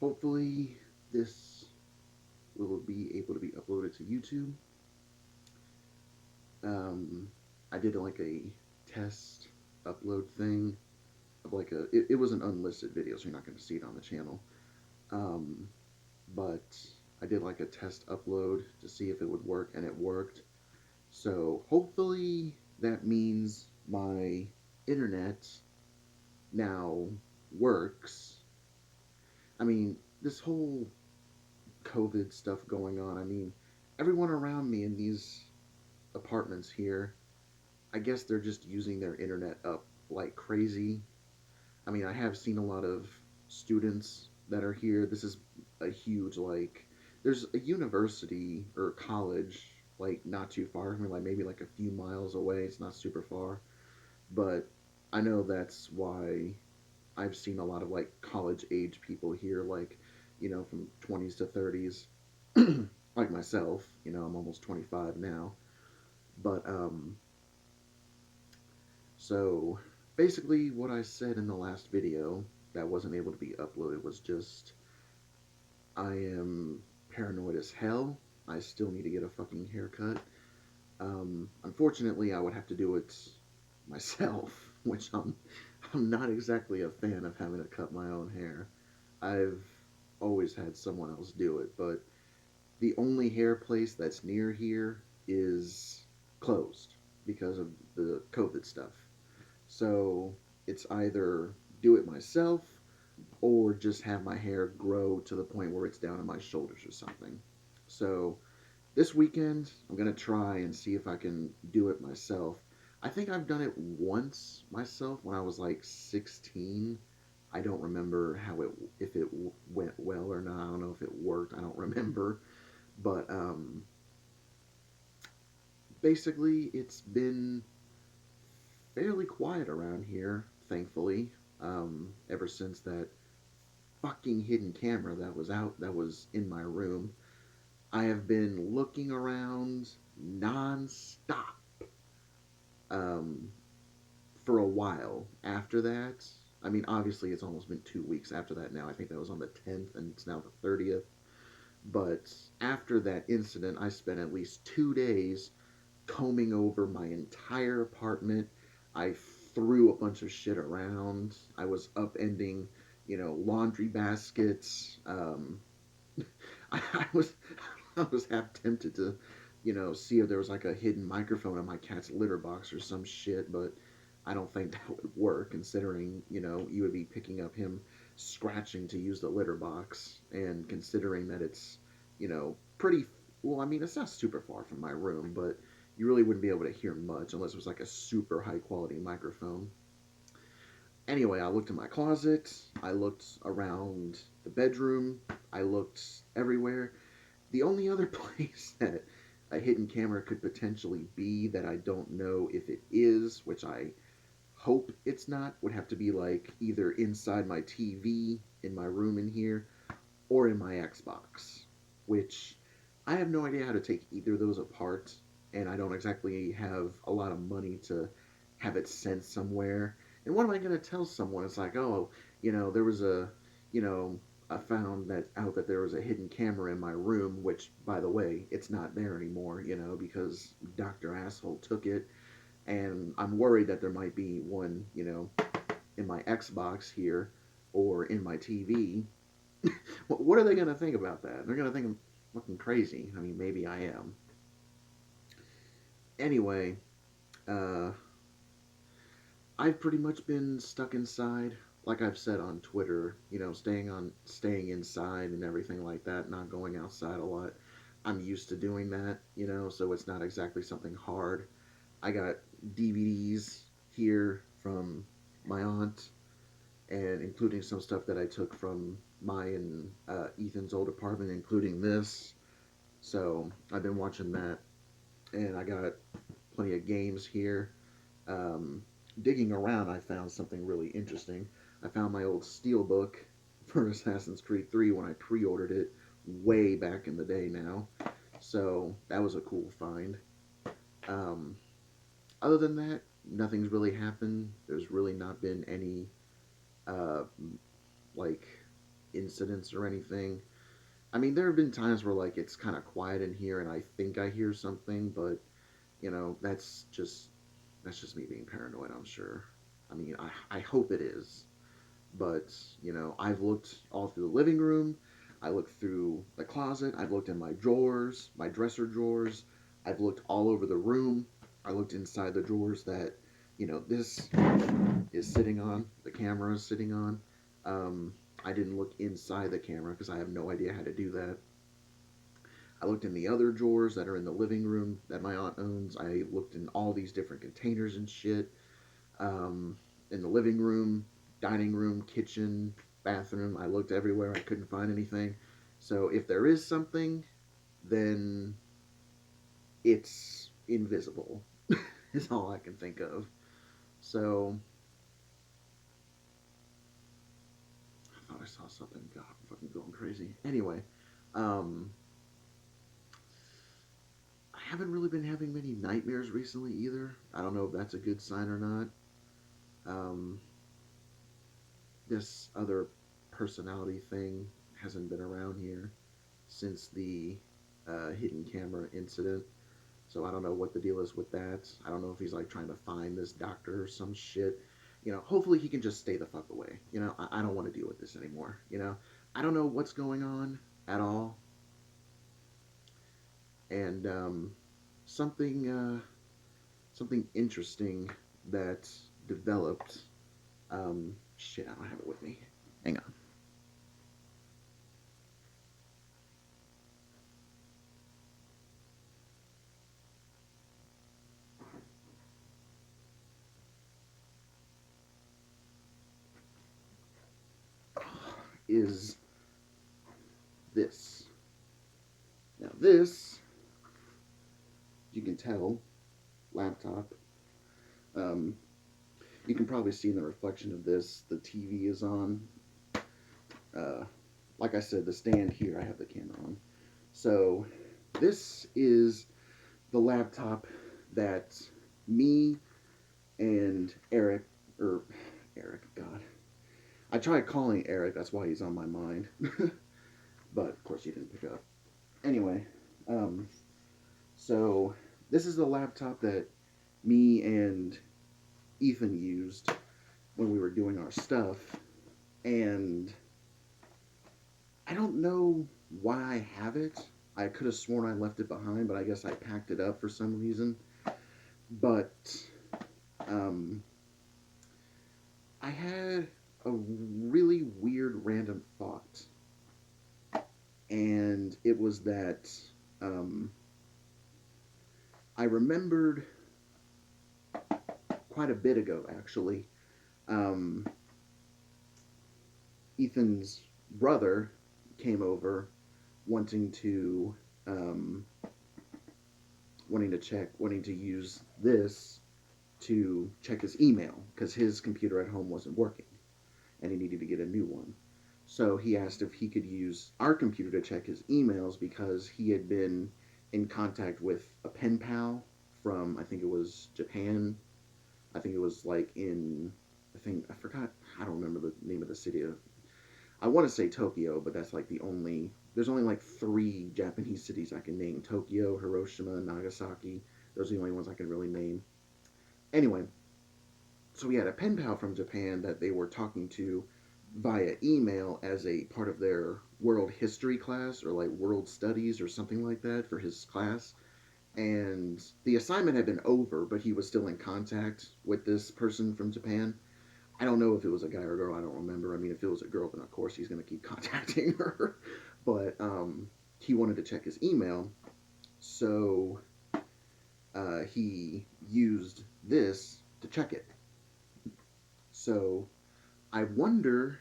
hopefully this will be able to be uploaded to YouTube. Um, I did like a test upload thing of like it was an unlisted video, so you're not going to see it on the channel. Um, but I did like a test upload to see if it would work, and it worked. So hopefully that means my internet now works. I mean, this whole COVID stuff going on, I mean, everyone around me in these apartments here, I guess they're just using their internet up like crazy. I mean, I have seen a lot of students that are here. This is a huge, like, there's a university or college, like, not too far from me, like, maybe like a few miles away. It's not super far. But I know that's why I've seen a lot of, like, college age people here, like, from 20s to 30s, like myself. I'm almost 25 now. But, so basically, what I said in the last video that wasn't able to be uploaded was just I am paranoid as hell. I still need to get a fucking haircut. Unfortunately, I would have to do it myself, which I'm not exactly a fan of having to cut my own hair. I've always had someone else do it, but the only hair place that's near here is closed because of the COVID stuff. So it's either do it myself or just have my hair grow to the point where it's down to my shoulders or something. So this weekend, I'm going to try and see if I can do it myself. I think I've done it once myself when I was like 16. I don't remember if it went well or not. I don't know if it worked. I don't remember. But basically, it's been fairly quiet around here, thankfully, ever since that fucking hidden camera that was in my room. I have been looking around nonstop um, for a while after that. I mean, obviously, it's almost been 2 weeks after that now. I think that was on the 10th, and it's now the 30th. But after that incident, I spent at least 2 days combing over my entire apartment. I threw a bunch of shit around. I was upending, laundry baskets. I was I was half tempted to, see if there was like a hidden microphone in my cat's litter box or some shit, but I don't think that would work considering, you would be picking up him scratching to use the litter box and considering that it's, pretty well, I mean, it's not super far from my room, but you really wouldn't be able to hear much unless it was like a super high quality microphone. Anyway, I looked in my closet, I looked around the bedroom, I looked everywhere. The only other place that a hidden camera could potentially be that I don't know if it is, which I hope it's not, would have to be like either inside my TV in my room in here or in my Xbox, which I have no idea how to take either of those apart, and I don't exactly have a lot of money to have it sent somewhere. And what am I going to tell someone? It's like, oh, there was you know, I found that out that there was a hidden camera in my room, which, by the way, it's not there anymore, because Dr. Asshole took it, and I'm worried that there might be one, in my Xbox here or in my TV. What are they going to think about that? They're going to think I'm fucking crazy. I mean, maybe I am. Anyway, uh, I've pretty much been stuck inside, like I've said on Twitter. Staying inside and everything like that, not going outside a lot. I'm used to doing that, so it's not exactly something hard. I got DVDs here from my aunt, and including some stuff that I took from my and Ethan's old apartment, including this. So I've been watching that, and I got plenty of games here. Um, Digging around, I found something really interesting. I found my old steelbook for Assassin's Creed 3 when I pre-ordered it way back in the day now. So that was a cool find. Um, Other than that, nothing's really happened. There's really not been any uh, like incidents or anything. I mean, there have been times where like it's kind of quiet in here and I think I hear something, but that's just me being paranoid, I'm sure. I mean, I hope it is. But, I've looked all through the living room. I looked through the closet. I've looked in my drawers, my dresser drawers. I've looked all over the room. I looked inside the drawers that, this is sitting on, the camera is sitting on. Um, I didn't look inside the camera because I have no idea how to do that. I looked in the other drawers that are in the living room that my aunt owns. I looked in all these different containers and shit. Um, in the living room, dining room, kitchen, bathroom. I looked everywhere. I couldn't find anything. So if there is something, then it's invisible, is all I can think of. So I thought I saw something. God, I'm fucking going crazy. Anyway, um, I haven't really been having many nightmares recently either. I don't know if that's a good sign or not. Um, this other personality thing hasn't been around here since the hidden camera incident. So I don't know what the deal is with that. I don't know if he's like trying to find this doctor or some shit. Hopefully he can just stay the fuck away. I don't want to deal with this anymore. I don't know what's going on at all. And something interesting that developed. Shit, I don't have it with me. Hang on. Is this. Now, this, you can tell, laptop. Um, you can probably see in the reflection of this, the TV is on. Uh, like I said, the stand here, I have the camera on. So, this is the laptop that me and Eric, or Eric, God. I tried calling Eric, that's why he's on my mind. But, of course, he didn't pick up. Anyway, um, so this is the laptop that me and Ethan used when we were doing our stuff. And I don't know why I have it. I could have sworn I left it behind, but I guess I packed it up for some reason. But um, I had a really weird random thought. And it was that um, I remembered quite a bit ago, actually. Um, Ethan's brother came over wanting to um, wanting to use this to check his email because his computer at home wasn't working and he needed to get a new one. So he asked if he could use our computer to check his emails because he had been in contact with a pen pal from, I think it was Japan. I think it was like I forgot, I don't remember the name of the city. I want to say Tokyo, but that's like there's only like three Japanese cities I can name: Tokyo, Hiroshima, Nagasaki. Those are the only ones I can really name. Anyway, so we had a pen pal from Japan that they were talking to via email as a part of their world history class or like world studies or something like that for his class. And the assignment had been over, but he was still in contact with this person from Japan. I don't know if it was a guy or a girl. I don't remember. I mean, if it was a girl, then of course he's going to keep contacting her. But he wanted to check his email, so he used this to check it. So I wonder,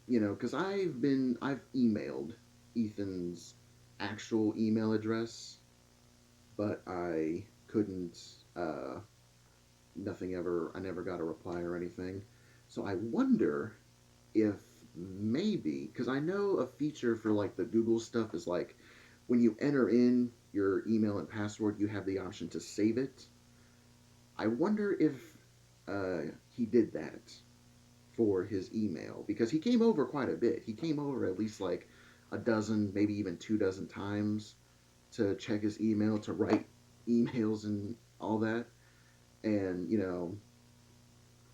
because I've emailed Ethan's actual email address, but I couldn't. Nothing ever. I never got a reply or anything. So I wonder if maybe because I know a feature for like the Google stuff is like when you enter in your email and password, you have the option to save it. I wonder if he did that for his email because he came over quite a bit. He came over at least like a dozen, maybe even 2 dozen times to check his email, to write emails and all that. And,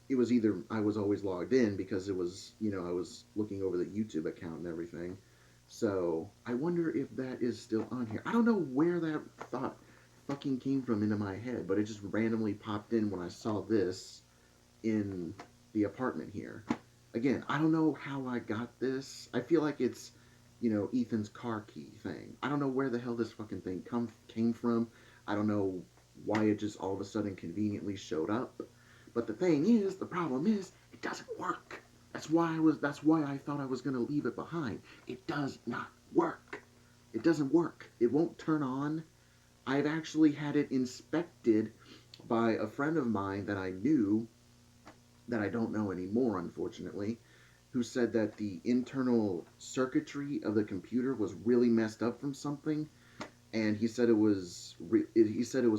it was either I was always logged in because it was, I was looking over the YouTube account and everything. So I wonder if that is still on here. I don't know where that thought fucking came from into my head, but it just randomly popped in when I saw this in the apartment here. Again, I don't know how I got this. I feel like it's, Ethan's car key thing. I don't know where the hell this fucking thing came from. I don't know why it just all of a sudden conveniently showed up. But the thing is, the problem is, it doesn't work. That's why I thought I was gonna leave it behind. It does not work. It doesn't work. It won't turn on. I've actually had it inspected by a friend of mine that I knew, that I don't know anymore, unfortunately, who said that the internal circuitry of the computer was really messed up from something, and he said it was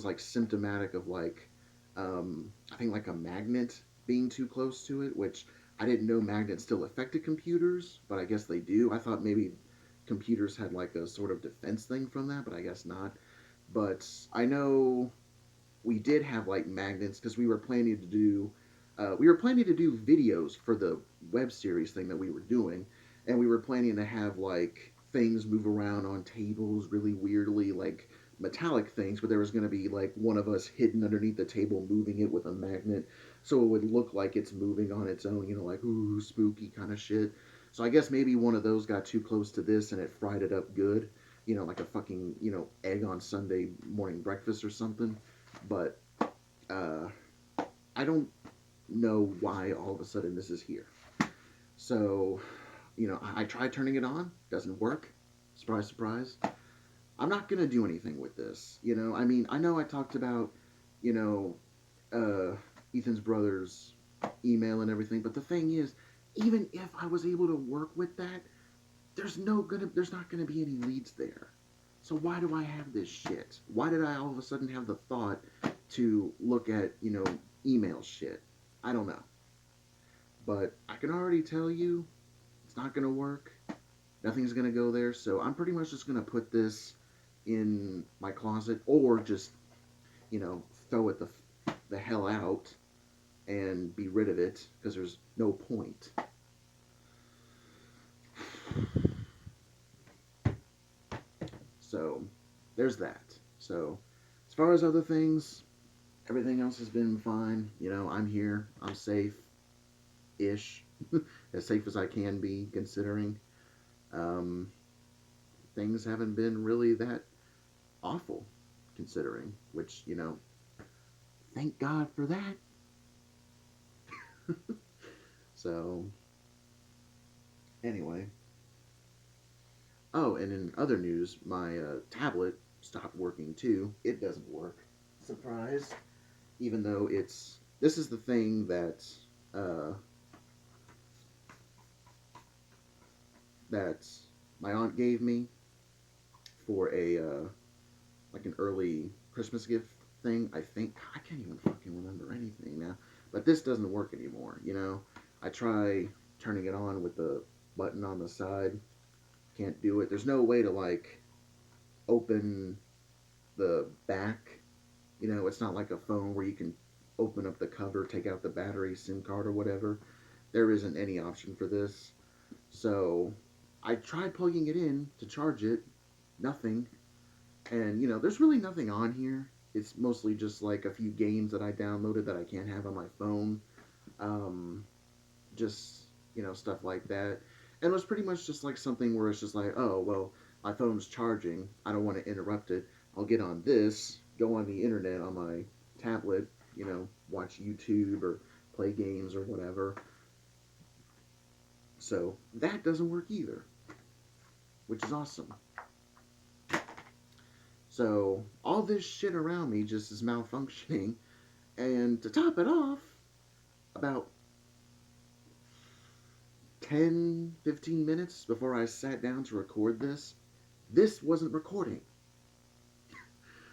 like symptomatic of like, I think like a magnet being too close to it, which I didn't know magnets still affected computers, but I guess they do. I thought maybe computers had like a sort of defense thing from that, but I guess not. But I know we did have like magnets because we were planning to do videos for the web series thing that we were doing, and we were planning to have like things move around on tables really weirdly, like metallic things, but there was going to be like one of us hidden underneath the table moving it with a magnet, so it would look like it's moving on its own, like ooh, spooky kind of shit. So I guess maybe one of those got too close to this and it fried it up good, like a fucking, egg on Sunday morning breakfast or something. But uh, I don't know why all of a sudden this is here. So, I tried turning it on, doesn't work. Surprise, surprise. I'm not gonna do anything with this. I mean, I know I talked about, you know, uh, Ethan's brother's email and everything, but the thing is, even if I was able to work with that, there's not gonna be any leads there. So why do I have this shit? Why did I all of a sudden have the thought to look at, email shit? I don't know. But I can already tell you it's not going to work. Nothing's going to go there. So I'm pretty much just going to put this in my closet or just, throw it the hell out and be rid of it because there's no point. So there's that. So as far as other things, everything else has been fine. I'm here. I'm safe ish. As safe as I can be, considering um, things haven't been really that awful, considering, which, thank God for that. So, anyway. Oh, and in other news, my tablet stopped working too. It doesn't work. Surprise. Even though this is the thing uh, that my aunt gave me for a like an early Christmas gift thing. I think I can't even fucking remember anything now. But this doesn't work anymore. I try turning it on with the button on the side. Can't do it. There's no way to like open the back. It's not like a phone where you can open up the cover, take out the battery, SIM card, or whatever. There isn't any option for this. So I tried plugging it in to charge it. Nothing. And, there's really nothing on here. It's mostly just like a few games that I downloaded that I can't have on my phone. Um, just, stuff like that. And it was pretty much just like something where it's just like, oh, well, my phone's charging. I don't want to interrupt it. I'll get on this, go on the internet on my tablet, watch YouTube or play games or whatever. So that doesn't work either, which is awesome. So all this shit around me just is malfunctioning. And to top it off, about 10, 15 minutes before I sat down to record this wasn't recording.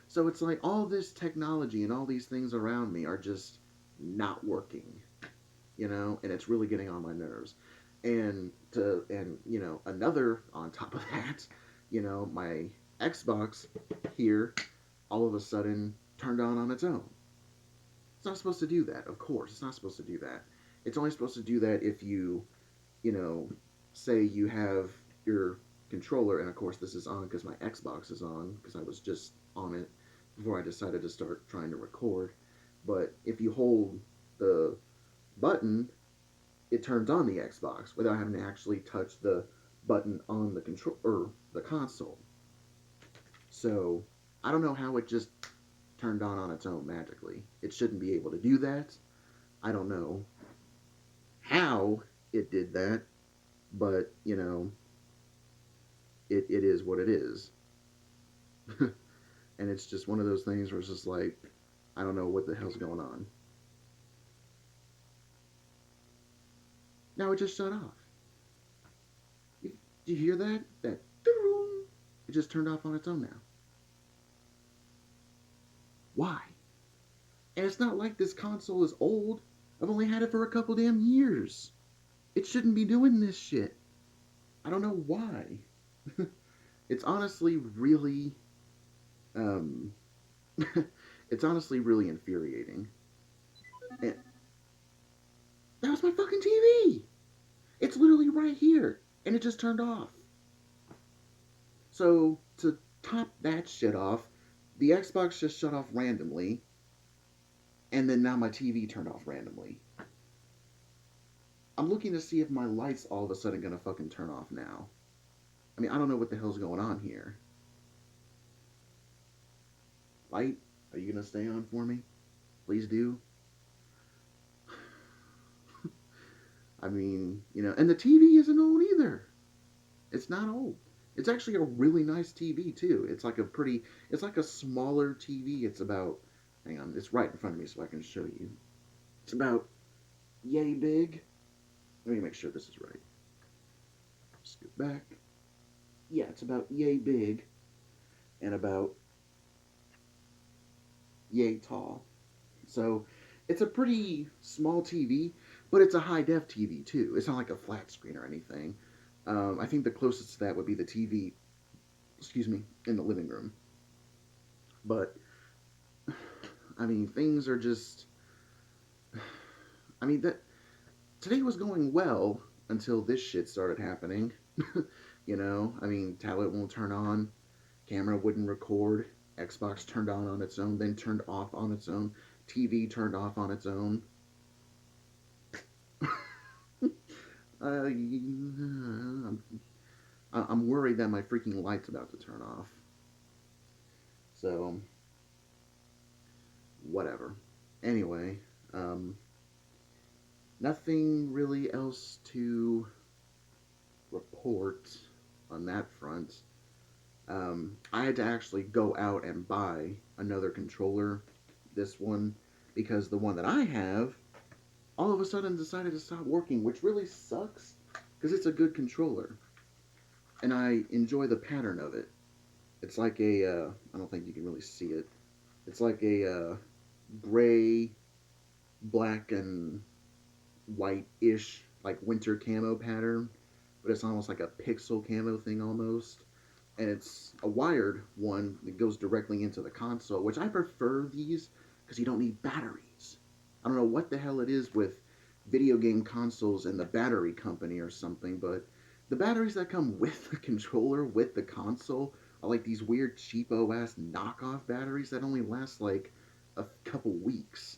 So it's like all this technology and all these things around me are just not working. and it's really getting on my nerves. And another on top of that, my Xbox here all of a sudden turned on its own. It's not supposed to do that. Of course, it's not supposed to do that. It's only supposed to do that if you know, say you have your controller, and of course this is on because my Xbox is on because I was just on it before I decided to start trying to record. But if you hold the button, it turns on the Xbox without having to actually touch the button on the control or the console. So I don't know how it just turned on its own magically. It shouldn't be able to do that. I don't know how it did that, but it is what it is. And it's just one of those things where it's just like, I don't know what the hell's going on. Now it just shut off. Did you hear that? It just turned off on its own now. Why? And it's not like this console is old. I've only had it for a couple damn years. It shouldn't be doing this shit. I don't know why. It's honestly really, um, it's honestly really infuriating. And that was my fucking TV. It's literally right here, and it just turned off. So to top that shit off, the Xbox just shut off randomly, and then now my TV turned off randomly. I'm looking to see if my lights all of a sudden gonna fucking turn off now. I mean, I don't know what the hell's going on here. Light, are you gonna stay on for me? Please do. I mean, and the TV isn't old either. It's not old. It's actually a really nice TV too. It's like a smaller TV. It's about, hang on, it's right in front of me so I can show you. It's about yay big. Let me make sure this is right. Scoot back. Yeah, it's about yay big and about yay tall. So it's a pretty small TV, but it's a high def TV too. It's not like a flat screen or anything. I think the closest to that would be the TV, excuse me, in the living room. But I mean, things are just. I mean that today was going well until this shit started happening. I mean, tablet won't turn on, camera wouldn't record, Xbox turned on its own, then turned off on its own, TV turned off on its own. I'm worried that my freaking light's about to turn off. So, whatever. Anyway, um, nothing really else to report on that front. I had to actually go out and buy another controller, this one, because the one that I have all of a sudden decided to stop working, which really sucks because it's a good controller and I enjoy the pattern of it. It's like I don't think you can really see it. It's like a gray, black, and white-ish, like winter camo pattern, but it's almost like a pixel camo thing almost. And it's a wired one that goes directly into the console, which I prefer these because you don't need batteries. I don't know what the hell it is with video game consoles and the battery company or something, but the batteries that come with the controller, with the console, are like these weird cheapo ass knockoff batteries that only last like a couple weeks.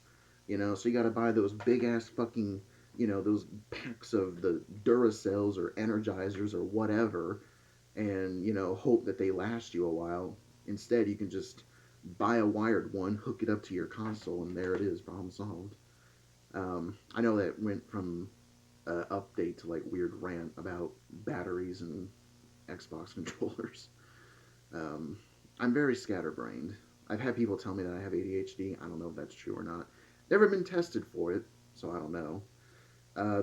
So you gotta buy those big ass fucking, those packs of the Duracells or Energizers or whatever, and hope that they last you a while. Instead, you can just buy a wired one, hook it up to your console, and there it is, problem solved. I know that went from update to like weird rant about batteries and Xbox controllers. Um, I'm very scatterbrained. I've had people tell me that I have ADHD. I don't know if that's true or not. Never been tested for it, so I don't know.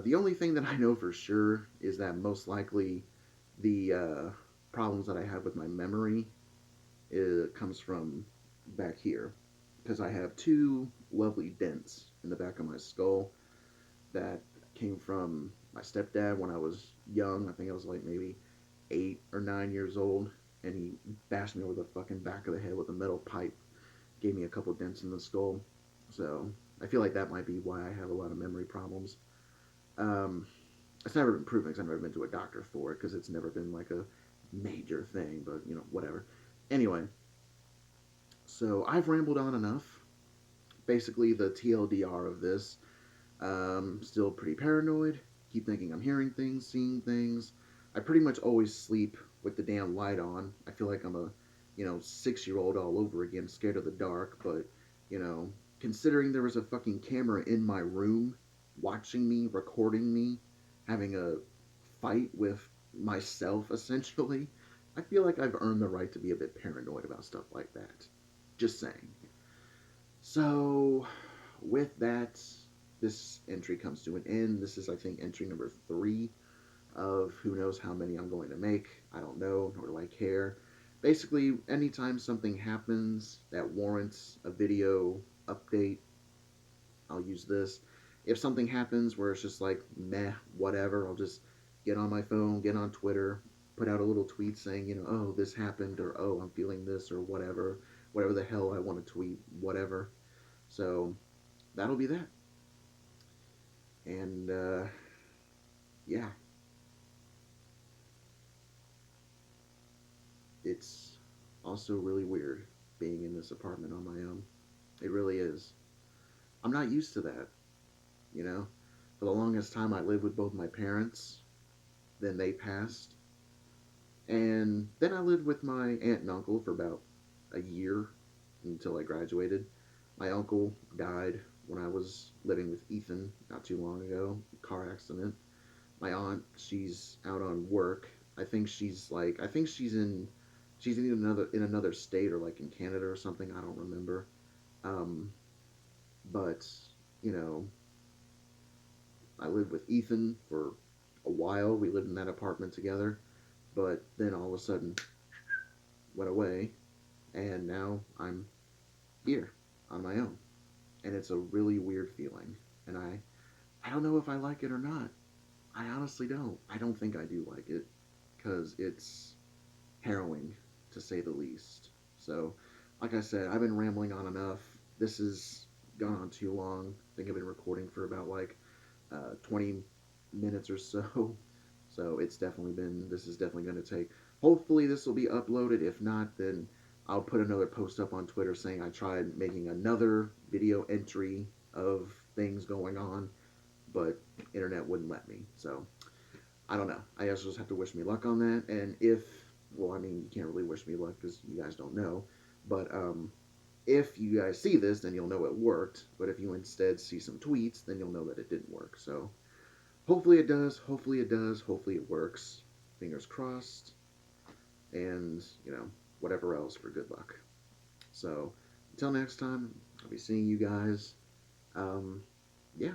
The only thing that I know for sure is that most likely the problems that I have with my memory comes from back here because I have two lovely dents in the back of my skull. that came from my stepdad when I was young. I think I was like maybe 8 or 9 years old, and he bashed me over the fucking back of the head with a metal pipe, gave me a couple dents in the skull. So I feel like that might be why I have a lot of memory problems. Um, it's never been proven because I've never been to a doctor for it because it's never been like a major thing, but whatever. Anyway, so I've rambled on enough. Basically, the TLDR of this, still pretty paranoid. Keep thinking I'm hearing things, seeing things. I pretty much always sleep with the damn light on. I feel like I'm a, 6-year-old all over again, scared of the dark. But, you know, considering there was a fucking camera in my room watching me, recording me, having a fight with myself, essentially, I feel like I've earned the right to be a bit paranoid about stuff like that. Just saying. So, with that, this entry comes to an end. This is, I think, entry number 3 of who knows how many I'm going to make. I don't know, nor do I care. Basically, anytime something happens that warrants a video update, I'll use this. If something happens where it's just like, meh, whatever, I'll just get on my phone, get on Twitter, put out a little tweet saying, oh, this happened, or oh, I'm feeling this, or whatever the hell I want to tweet, whatever. So that'll be that. And yeah, it's also really weird being in this apartment on my own. It really is. I'm not used to that, you know? For the longest time, I lived with both my parents, then they passed. And then I lived with my aunt and uncle for about a year until I graduated. My uncle died when I was living with Ethan not too long ago, car accident. My aunt, she's out on work. I think she's in another state or like in Canada or something. I don't remember. Um, but you know, I lived with Ethan for a while. We lived in that apartment together. But then all of a sudden went away, and now I'm here on my own, and it's a really weird feeling. And I don't know if I like it or not. I honestly don't. I don't think I do like it because it's harrowing to say the least. So, like I said, I've been rambling on enough. This has gone on too long. I think I've been recording for about like 20 minutes or so. So this is definitely going to take. Hopefully, this will be uploaded. If not, then I'll put another post up on Twitter saying I tried making another video entry of things going on, but internet wouldn't let me. So I don't know. I guess just have to wish me luck on that. And well, I mean, you can't really wish me luck because you guys don't know. But if you guys see this, then you'll know it worked. But if you instead see some tweets, then you'll know that it didn't work. So hopefully it does. Hopefully it does. Hopefully it works. Fingers crossed. And, whatever else for good luck. So until next time, I'll be seeing you guys. Um, yeah.